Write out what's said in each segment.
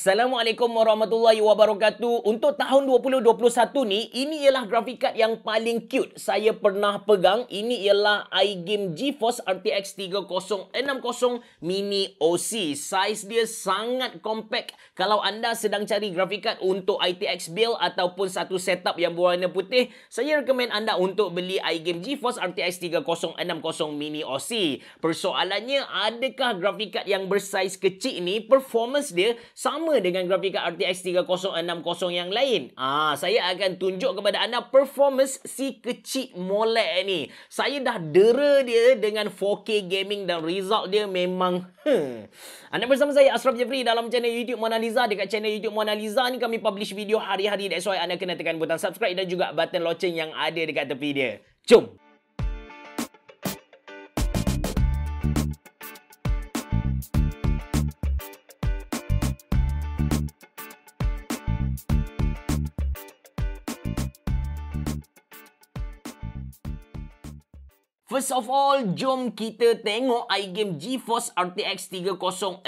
Assalamualaikum warahmatullahi wabarakatuh. Untuk tahun 2021 ni, ini ialah grafik card yang paling cute saya pernah pegang. Ini ialah iGame GeForce RTX 3060 Mini OC. Saiz dia sangat compact. Kalau anda sedang cari grafik card untuk ITX build ataupun satu setup yang berwarna putih, saya rekomen anda untuk beli iGame GeForce RTX 3060 Mini OC. Persoalannya, adakah grafik card yang bersaiz kecil ni performance dia sama dengan grafik card RTX 3060 yang lain? Saya akan tunjuk kepada anda performance si kecil molek ni. Saya dah dera dia dengan 4K gaming dan result dia memang Anda bersama saya Ashraf Jeffrey dalam channel YouTube Mona Lisa. Dekat channel YouTube Mona Lisa ni kami publish video hari-hari. That's why anda kena tekan butang subscribe dan juga button loceng yang ada dekat tepi dia. Jom! First of all, jom kita tengok iGame GeForce RTX 3060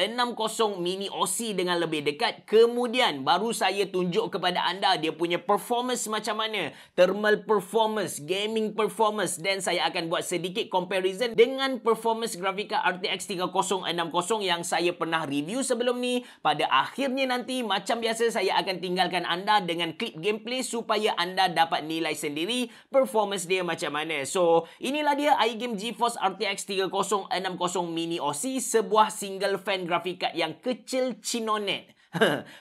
Mini OC dengan lebih dekat. Kemudian, baru saya tunjuk kepada anda dia punya performance macam mana. Thermal performance, gaming performance. Dan saya akan buat sedikit comparison dengan performance grafik card RTX 3060 yang saya pernah review sebelum ni. Pada akhirnya nanti, macam biasa, saya akan tinggalkan anda dengan klip gameplay supaya anda dapat nilai sendiri performance dia macam mana. So, inilah dia iGame GeForce RTX 3060 Mini OC, sebuah single fan graphic card yang kecil cinonet.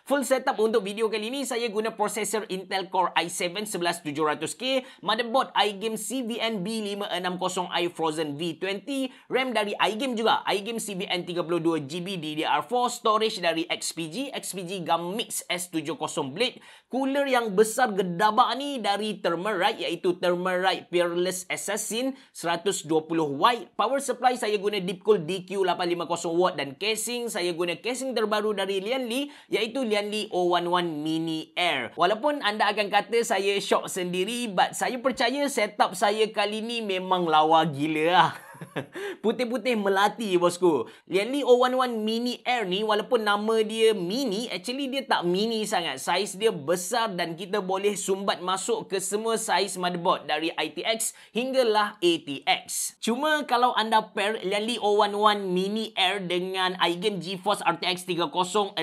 Full setup untuk video kali ini, saya guna prosesor Intel Core i7 11700K, motherboard iGame CVN B560i Frozen V20, RAM dari iGame juga, iGame CVN 32GB DDR4, storage dari XPG GAM Mix S70 Blade, cooler yang besar gedabak ni dari Thermalright, iaitu Thermalright Peerless Assassin 120W, power supply saya guna Deepcool DQ850W dan casing, saya guna casing terbaru dari Lianli, iaitu Lianli 011 Mini Air. Walaupun anda akan kata saya shock sendiri, but saya percaya setup saya kali ni memang lawa gila lah. Putih-putih melati bosku. Lianli 011 Mini Air ni, walaupun nama dia mini, actually dia tak mini sangat. Saiz dia besar dan kita boleh sumbat masuk ke semua saiz motherboard dari ITX hinggalah ATX. Cuma kalau anda pair Lianli 011 Mini Air dengan iGame GeForce RTX 3060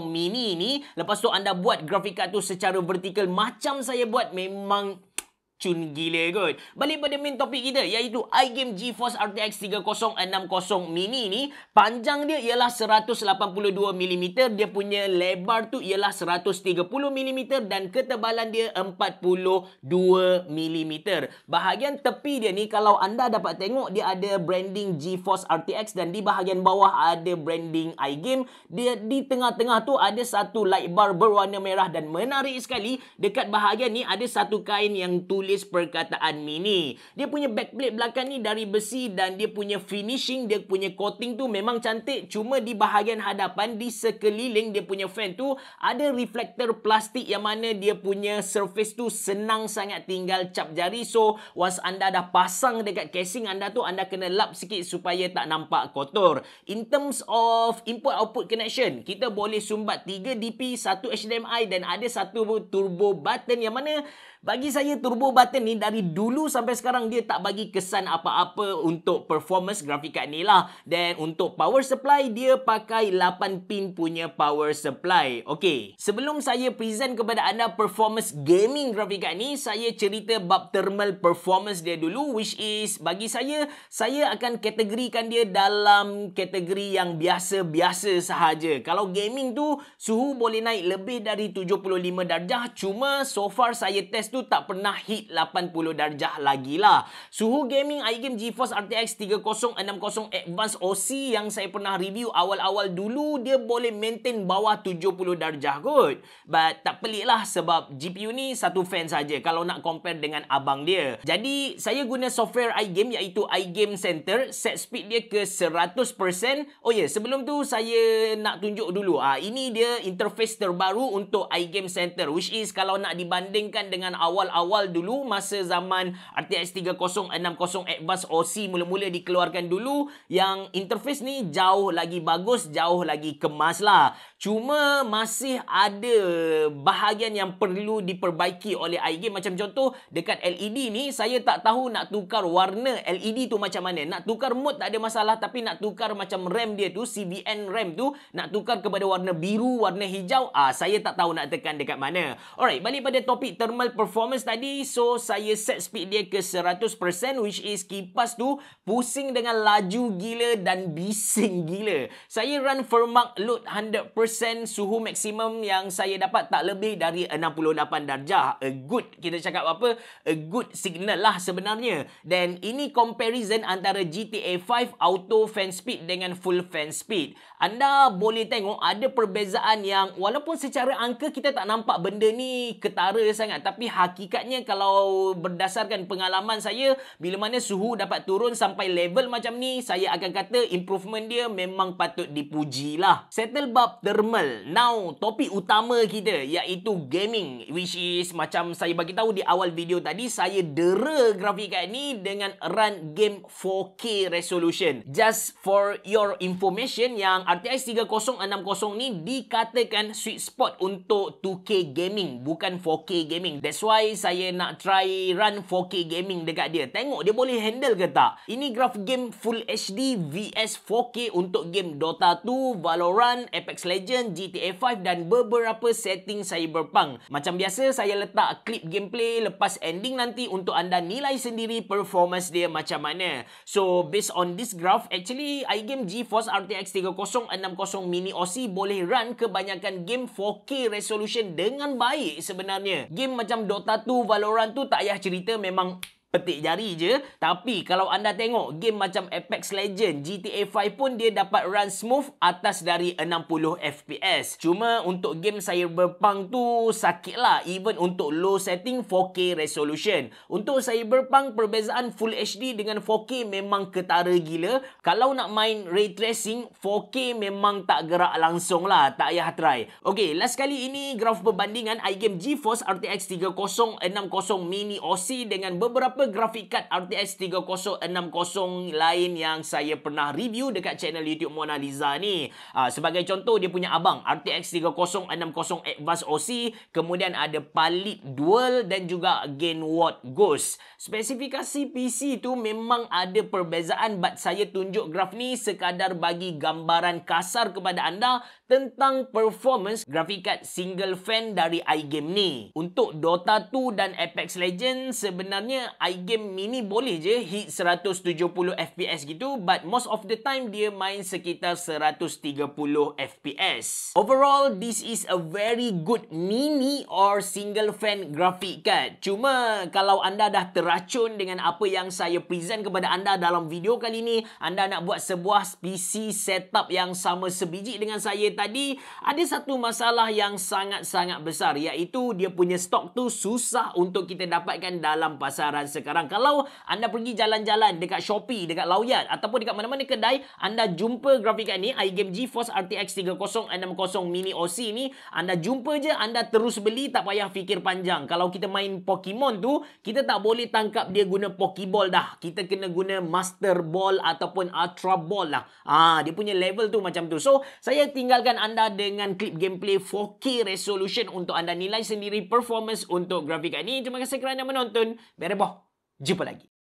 Mini ni, lepas tu anda buat grafik card tu secara vertikal macam saya buat, memang cun gila kot. Balik pada main topik kita, iaitu iGame GeForce RTX 3060 Mini ni, panjang dia ialah 182mm, dia punya lebar tu ialah 130mm dan ketebalan dia 42mm. Bahagian tepi dia ni, kalau anda dapat tengok, dia ada branding GeForce RTX dan di bahagian bawah ada branding iGame. Dia di tengah-tengah tu ada satu light bar berwarna merah dan menarik sekali, dekat bahagian ni ada satu kain yang tulis perkataan mini. Dia punya backplate belakang ni dari besi dan dia punya finishing, dia punya coating tu memang cantik. Cuma di bahagian hadapan, di sekeliling dia punya fan tu, ada reflektor plastik yang mana dia punya surface tu senang sangat tinggal cap jari. So, once anda dah pasang dekat casing anda tu, anda kena lap sikit supaya tak nampak kotor. In terms of input-output connection, kita boleh sumbat 3 DP, 1 HDMI dan ada satu turbo button yang mana bagi saya turbo button ni dari dulu sampai sekarang dia tak bagi kesan apa-apa untuk performance grafik card ni lah. Dan untuk power supply, dia pakai 8 pin punya power supply. Okey, sebelum saya present kepada anda performance gaming grafik card ni, saya cerita bab thermal performance dia dulu, which is bagi saya akan kategorikan dia dalam kategori yang biasa-biasa sahaja. Kalau gaming tu suhu boleh naik lebih dari 75 darjah, cuma so far saya test tu tak pernah hit 80 darjah lagi lah. Suhu gaming iGame GeForce RTX 3060 Advanced OC yang saya pernah review awal-awal dulu, dia boleh maintain bawah 70 darjah kot. But tak pelik lah sebab GPU ni satu fan saja kalau nak compare dengan abang dia. Jadi saya guna software iGame iaitu iGame Center, set speed dia ke 100%. Oh ya, sebelum tu saya nak tunjuk dulu. Ini dia interface terbaru untuk iGame Center, which is kalau nak dibandingkan dengan awal-awal dulu masa zaman RTX 3060 Advanced OC mula-mula dikeluarkan dulu, yang interface ni jauh lagi bagus, jauh lagi kemas lah. Cuma masih ada bahagian yang perlu diperbaiki oleh iGame. Macam contoh dekat LED ni, saya tak tahu nak tukar warna LED tu macam mana. Nak tukar mode tak ada masalah, tapi nak tukar macam RAM dia tu, CVN RAM tu, nak tukar kepada warna biru, warna hijau, saya tak tahu nak tekan dekat mana. Alright, balik pada topik thermal performance tadi. So saya set speed dia ke 100%, which is kipas tu pusing dengan laju gila dan bising gila. Saya run Firmark load 100%, suhu maksimum yang saya dapat tak lebih dari 68 darjah. A good, kita cakap apa? A good signal lah sebenarnya. Dan ini comparison antara GTA 5 auto fan speed dengan full fan speed. Anda boleh tengok ada perbezaan yang walaupun secara angka kita tak nampak benda ni ketara sangat, tapi hakikatnya kalau berdasarkan pengalaman saya, bila mana suhu dapat turun sampai level macam ni, saya akan kata improvement dia memang patut dipuji lah. Settle bab thermal. Now, topik utama kita iaitu gaming, which is macam saya bagi tahu di awal video tadi, saya dera grafik card ni dengan run game 4K resolution. Just for your information, yang RTX 3060 ni dikatakan sweet spot untuk 2K gaming, bukan 4K gaming. That's why saya nak try run 4K gaming dekat dia. Tengok dia boleh handle ke tak. Ini graf game Full HD vs 4K untuk game Dota 2, Valorant, Apex Legends, GTA 5 dan beberapa setting Cyberpunk. Macam biasa, saya letak klip gameplay lepas ending nanti untuk anda nilai sendiri performance dia macam mana. So, based on this graph, actually iGame GeForce RTX 3060 Mini OC boleh run kebanyakan game 4K resolution dengan baik sebenarnya. Game macam Dota 2, Valorant tu tak payah cerita, memang petik jari je. Tapi kalau anda tengok game macam Apex Legends, GTA 5 pun dia dapat run smooth atas dari 60 FPS. Cuma untuk game Cyberpunk tu sakit lah, even untuk low setting 4K resolution. Untuk Cyberpunk, perbezaan Full HD dengan 4K memang ketara gila. Kalau nak main ray tracing, 4K memang tak gerak langsung lah, tak payah try. Okay, last kali ini graf perbandingan iGame GeForce RTX 3060 Mini OC dengan beberapa grafik card RTX 3060 lain yang saya pernah review dekat channel YouTube Mona Lisa ni. Sebagai contoh, dia punya abang RTX 3060 Advanced OC, kemudian ada Palit Dual dan juga Gain Watt Ghost. Spesifikasi PC tu memang ada perbezaan, but saya tunjuk graf ni sekadar bagi gambaran kasar kepada anda tentang performance grafik card single fan dari iGame ni. Untuk Dota 2 dan Apex Legends, sebenarnya iGame mini boleh je hit 170 FPS gitu, but most of the time dia main sekitar 130 FPS. Overall, this is a very good mini or single fan graphic card. Cuma kalau anda dah teracun dengan apa yang saya present kepada anda dalam video kali ni, anda nak buat sebuah PC setup yang sama sebiji dengan saya tadi, ada satu masalah yang sangat-sangat besar, iaitu dia punya stok tu susah untuk kita dapatkan dalam pasaran sekarang. Kalau anda pergi jalan-jalan dekat Shopee, dekat Lawyat ataupun dekat mana-mana kedai, anda jumpa grafik card ni, iGame GeForce RTX 3060 Mini OC ni, anda jumpa je, anda terus beli, tak payah fikir panjang. Kalau kita main Pokemon tu, kita tak boleh tangkap dia guna Pokeball dah. Kita kena guna Master Ball ataupun Ultra Ball lah. Dia punya level tu macam tu. So, saya tinggalkan anda dengan klip gameplay 4K resolution untuk anda nilai sendiri performance untuk grafik card ni. Terima kasih kerana menonton. Bereboh. Jumpa lagi.